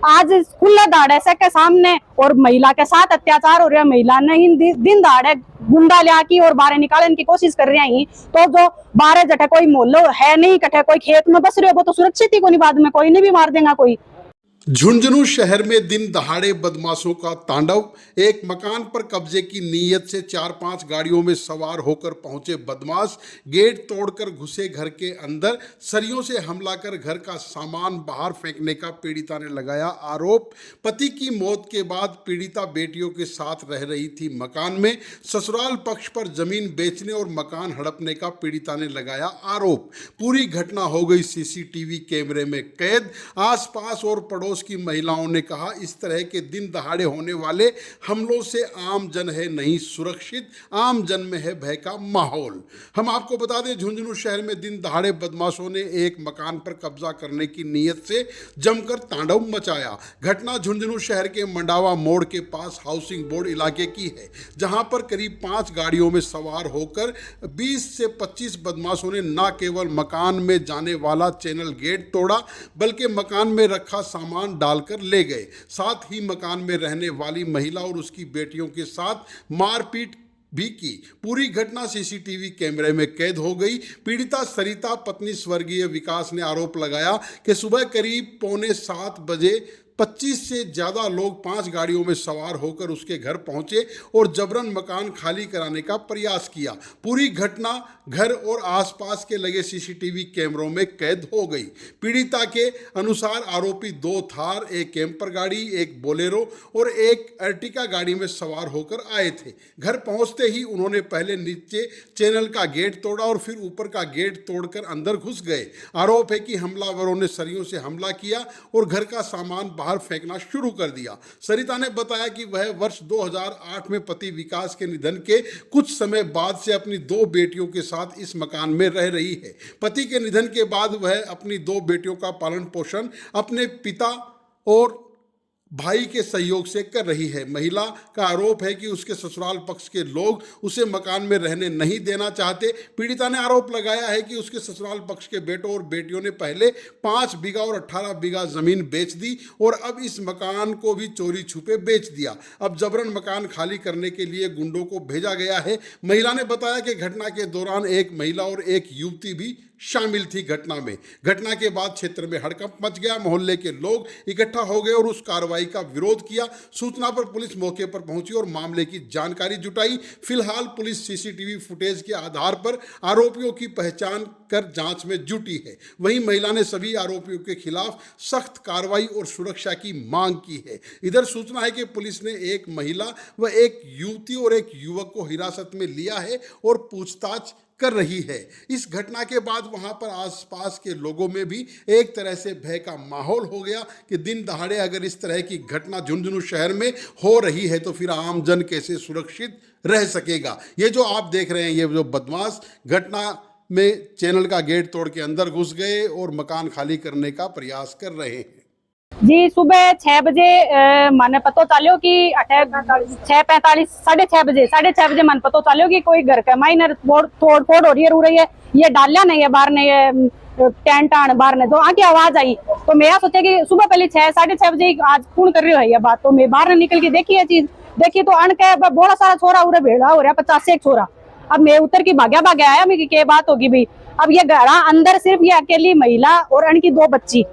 आज खुला दाड़े से के सामने और महिला के साथ अत्याचार हो रहा है। महिला ने दिन दाड़े गुंडा लिया की और बाहर निकालने की कोशिश कर रही हैं। तो जो बाहर जटे कोई मोहल्लो है नहीं, कटे कोई खेत में बस रहे हो, वो तो सुरक्षित ही कोई, बाद में कोई नहीं भी मार देगा कोई। झुंझुनू शहर में दिन दहाड़े बदमाशों का तांडव। एक मकान पर कब्जे की नीयत से 4-5 गाड़ियों में सवार होकर पहुंचे बदमाश गेट तोड़कर घुसे घर के अंदर, सरियों से हमला कर घर का सामान बाहर फेंकने का पीड़िता ने लगाया आरोप। पति की मौत के बाद पीड़िता बेटियों के साथ रह रही थी मकान में। ससुराल पक्ष पर जमीन बेचने और मकान हड़पने का पीड़िता ने लगाया आरोप। पूरी घटना हो गई सीसीटीवी कैमरे में कैद। आसपास और पड़ोस की महिलाओं ने कहा, इस तरह के दिन दहाड़े होने वाले हमलों से आम जन है नहीं सुरक्षित, आम जन में है भय का माहौल। हम आपको बता दें, झुंझुनू शहर में दिन दहाड़े बदमाशों ने एक मकान पर कब्जा करने की नीयत से जमकर तांडव मचाया। घटना झुंझुनू शहर के मंडावा मोड़ के पास हाउसिंग बोर्ड इलाके की है, जहां पर करीब 5 गाड़ियों में सवार होकर 20 से 25 बदमाशों ने न केवल मकान में जाने वाला चैनल गेट तोड़ा, बल्कि मकान में रखा सामान डालकर ले गए। साथ ही मकान में रहने वाली महिला और उसकी बेटियों के साथ मारपीट भी की। पूरी घटना सीसीटीवी कैमरे में कैद हो गई। पीड़िता सरिता पत्नी स्वर्गीय विकास ने आरोप लगाया कि सुबह करीब 6:45 बजे 25 से ज़्यादा लोग 5 गाड़ियों में सवार होकर उसके घर पहुंचे और जबरन मकान खाली कराने का प्रयास किया। पूरी घटना घर और आसपास के लगे सीसीटीवी कैमरों में कैद हो गई। पीड़िता के अनुसार आरोपी 2 थार, एक कैंपर गाड़ी, एक बोलेरो और एक अर्टिका गाड़ी में सवार होकर आए थे। घर पहुंचते ही उन्होंने पहले नीचे चैनल का गेट तोड़ा और फिर ऊपर का गेट तोड़कर अंदर घुस गए। आरोप है कि हमलावरों ने सरियों से हमला किया और घर का सामान बाहर फेंकना शुरू कर दिया। सरिता ने बताया कि वह वर्ष 2008 में पति विकास के निधन के कुछ समय बाद से अपनी 2 बेटियों के साथ इस मकान में रह रही है। पति के निधन के बाद वह अपनी 2 बेटियों का पालन पोषण अपने पिता और भाई के सहयोग से कर रही है। महिला का आरोप है कि उसके ससुराल पक्ष के लोग उसे मकान में रहने नहीं देना चाहते। पीड़िता ने आरोप लगाया है कि उसके ससुराल पक्ष के बेटों और बेटियों ने पहले 5 बीघा और 18 बीघा जमीन बेच दी और अब इस मकान को भी चोरी छुपे बेच दिया। अब जबरन मकान खाली करने के लिए गुंडों को भेजा गया है। महिला ने बताया कि घटना के दौरान एक महिला और एक युवती भी शामिल थी घटना में। घटना के बाद क्षेत्र में हड़कंप मच गया। मोहल्ले के लोग इकट्ठा हो गए और उस कार्रवाई का विरोध किया। सूचना पर पुलिस मौके पर पहुंची और मामले की जानकारी जुटाई। फिलहाल पुलिस सीसीटीवी फुटेज के आधार पर आरोपियों की पहचान कर जांच में जुटी है। वहीं महिला ने सभी आरोपियों के खिलाफ सख्त कार्रवाई और सुरक्षा की मांग की है। इधर सूचना है कि पुलिस ने एक महिला व एक युवती और एक युवक को हिरासत में लिया है और पूछताछ कर रही है। इस घटना के बाद वहां पर आसपास के लोगों में भी एक तरह से भय का माहौल हो गया कि दिन दहाड़े अगर इस तरह की घटना झुंझुनू शहर में हो रही है तो फिर आम जन कैसे सुरक्षित रह सकेगा। ये जो आप देख रहे हैं, ये जो बदमाश घटना में चैनल का गेट तोड़ के अंदर घुस गए और मकान खाली करने का प्रयास कर रहे हैं। जी, सुबह 6 बजे माने पतो चलो कि 6:45 6:30 बजे मन पतो चलो कि कोई घर का माइनर तोड़ फोड़ हो रही है। ये डालिया नहीं है बाहर ने, ये टेंट आन बाहर ने, तो आके आवाज आई तो मैं सोचा कि सुबह पहले 6-6:30 बजे आज कौन कर रही है ये बात। तो मैं बाहर निकल के देखी ये चीज, देखी तो अन के बड़ा सारा छोरा उरे भेड़ा हो रहा, 50 एक छोरा। अब मैं उतर की भाग्या आया, मैं क्या बात होगी भाई। अब ये घर अंदर सिर्फ ये अकेली महिला और अनकी 2 बच्ची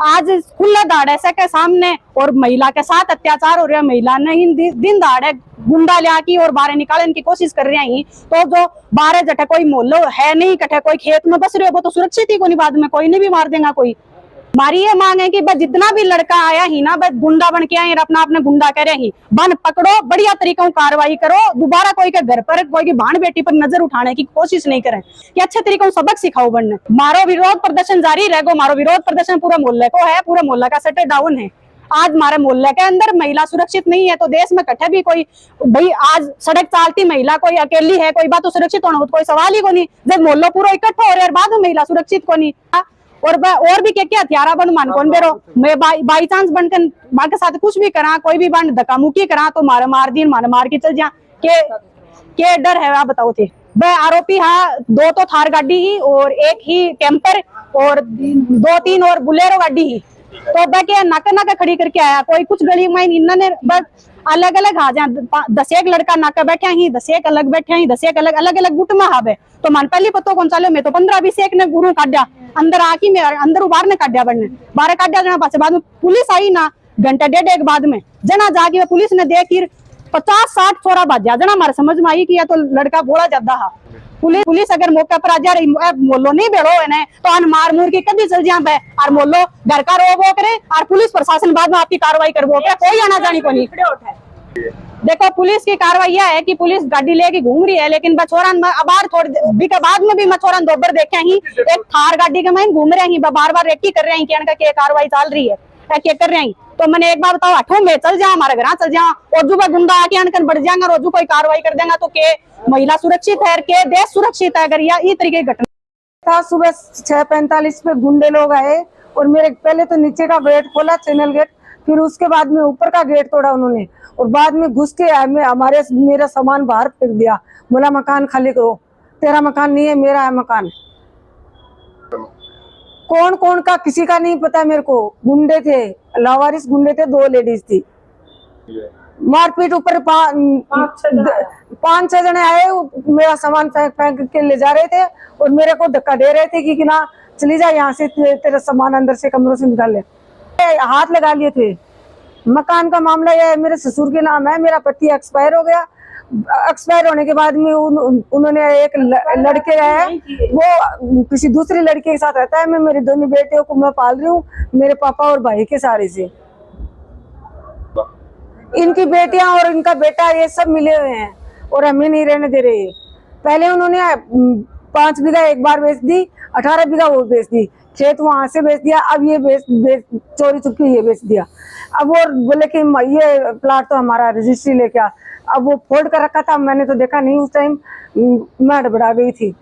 आज खुला दाड़े से के सामने और महिला के साथ अत्याचार हो रहा है। महिला ने दिन दाड़े गुंडा लिया की और बाहर निकालने की कोशिश कर रही हैं। तो जो बाहर जटे कोई मोहल्लो है नहीं, कटे कोई खेत में बस रहे हो, वो तो सुरक्षित ही कोई, बाद में कोई नहीं भी मार देगा कोई। हमारी ये मांग है कि बस जितना भी लड़का आया ही ना, बस गुंडा बन के आए, अपना अपने गुंडा कह रहे ही, बन पकड़ो, बढ़िया तरीकों कार्रवाई करो, दोबारा कोई के घर पर कोई की भान बेटी पर नजर उठाने की कोशिश नहीं करें, कि अच्छे तरीकों सबक सिखाओ बनने। मारो विरोध प्रदर्शन जारी रहेगो। मारो विरोध प्रदर्शन पूरे मोहल्ले को है, पूरे मोहल्ला का शटर डाउन है। आज हमारे मोहल्ले के अंदर महिला सुरक्षित नहीं है तो देश में कट्ठे भी कोई भाई, आज सड़क चालती महिला कोई अकेली है, कोई बात तो सुरक्षित होना कोई सवाल ही को नहीं। जब मोहल्ला पूरा इकट्ठा हो रहा है बाद में महिला सुरक्षित को नहीं। और भी क्या हथियारा बन मान कौन बेरो, मैं बाई चांस बनकर मार के साथ कुछ भी करा, कोई भी बन धक्का मुक्की करा तो मार दी, मार के चल जा के डर है। आप बताओ थे वह आरोपी, हाँ 2 तो थार गाड़ी ही और एक ही कैंपर और 2-3 और बुलेरो गाड़ी ही। तो बैके नाका नाका खड़ी करके आया। कोई कुछ गली में इन्होंने बस अलग अलग आ जा 10 लड़का नाका बैठा ही, 10 अलग बैठा ही, 10 अलग अलग अलग गुट में हावे। तो मन पहले पतो कौन चालो, मैं तो 15-20 ने गुरु काटा अंदर आकी, मैं अंदर बाहर ने काटा, बनने बाहर काटा जना। पास बाद में पुलिस आई ना, घंटा डेढ़ एक बाद में जना जाके पुलिस ने देख 50-60 छोरा बाजा जना। हमारे समझ में आई कि या तो लड़का बोला ज्यादा हा। पुलिस अगर मौके पर आ जा रही मोलो नहीं बेड़ो है तो अन मार मूर के कभी चल जा पे और मोलो घर का रो वो करे और पुलिस प्रशासन बाद में आपकी कार्रवाई कर वो करे, कोई आना जानी को नहीं। देखो पुलिस की कार्रवाई यह है कि पुलिस गाड़ी लेके घूम रही है, लेकिन बछोरन बार थोड़ी के बाद में भी मछोरन दोबर देखे ही एक थार गाड़ी के में घूम रहे हैं, बार बार रेकी कर रहे हैं कि कार्रवाई चल रही है क्या कर रहे हैं। तो मैंने एक बार बताओ हठों में चल जा, हमारे घर चल जा और जो गुंडा आके अनकन बढ़ जाएंगे रोजू कोई कार्रवाई कर देगा तो के महिला सुरक्षित है, के देश सुरक्षित है। अगर ये तरीके की घटना था सुबह 6:45 पे गुंडे लोग आए और मेरे पहले तो नीचे का गेट खोला, चैनल गेट, फिर उसके बाद में ऊपर का गेट तोड़ा उन्होंने और बाद में घुस के मेरा सामान बाहर फेंक दिया। बोला मकान खाली करो, तेरा मकान नहीं है, मेरा है मकान। कौन कौन का किसी का नहीं पता मेरे को। गुंडे थे, लावारिस गुंडे थे, 2 लेडीज थी। मारपीट ऊपर 5-6 जने आए, मेरा सामान फेंक के ले जा रहे थे और मेरे को धक्का दे रहे थे कि ना चली जा यहाँ से, तेरा सामान अंदर से कमरों से निकाल ले। हाथ लगा लिए थे। मकान का मामला यह है, मेरे ससुर के नाम है, मेरा पति एक्सपायर हो गया। एक्सपायर होने के बाद में उन्होंने एक लड़के है, वो किसी दूसरी लड़के के साथ रहता है। मैं मेरे दोनों बेटियों को मैं पाल रही हूँ, मेरे पापा और भाई के सहारे से। इनकी बेटियां और इनका बेटा ये सब मिले हुए हैं और हमें नहीं रहने दे रहे। पहले उन्होंने 5 बीघा एक बार बेच दी, 18 बीघा वो बेच दी, खेत वहां से बेच दिया। अब ये चोरी चुपके ये बेच दिया। अब वो बोले कि ये प्लाट तो हमारा, रजिस्ट्री लेके आ। अब वो फोल्ड कर रखा था, मैंने तो देखा नहीं उस टाइम, मैं हड़बड़ा गई थी।